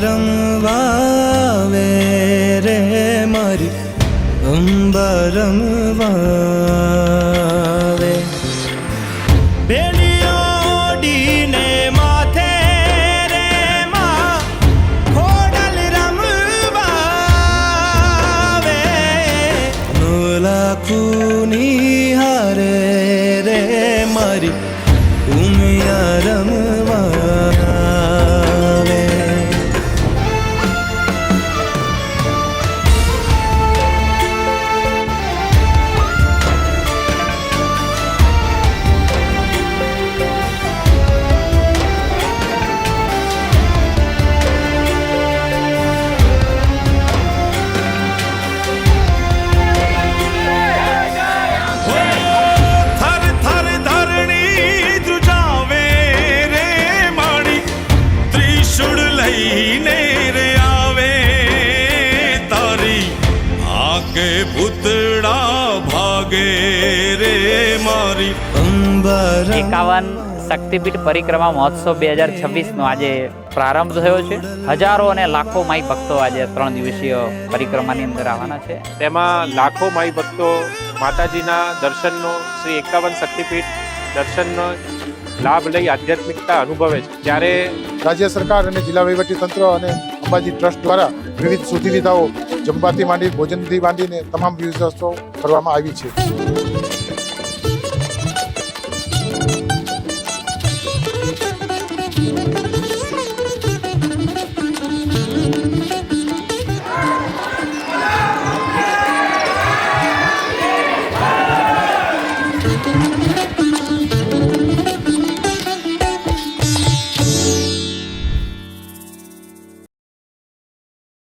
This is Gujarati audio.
રમવાવે રે મારી અંબા રમવાવે બેલીઓડીને માથે રે માં ખોડલ રમવાવે લાખુની હારે રે મારી ઉમિયા રમવાવે ભૂતડા ભાગે રે મારી 51 શક્તિપીઠ પરિક્રમા મહોત્સવ 2026 નો આજે પ્રારંભ થયો છે. હજારો અને લાખો માઈ ભક્તો આજે 3 દિવસીય પરિક્રમાની અંદર આવવાના છે. તેમાં લાખો માઈ ભક્તો માતાજીના દર્શનનો શ્રી 51 શક્તિપીઠ દર્શનનો લાભ લઈ આધ્યાત્મિકતા અનુભવે છે. જ્યારે રાજ્ય સરકાર અને જિલ્લા વહીવટી તંત્ર અને અંબાજી ટ્રસ્ટ દ્વારા વિવિધ સુવિધાઓ જમવાથી માંડી ભોજનથી માંડીને તમામ વ્યવસ્થાઓ કરવામાં આવી છે.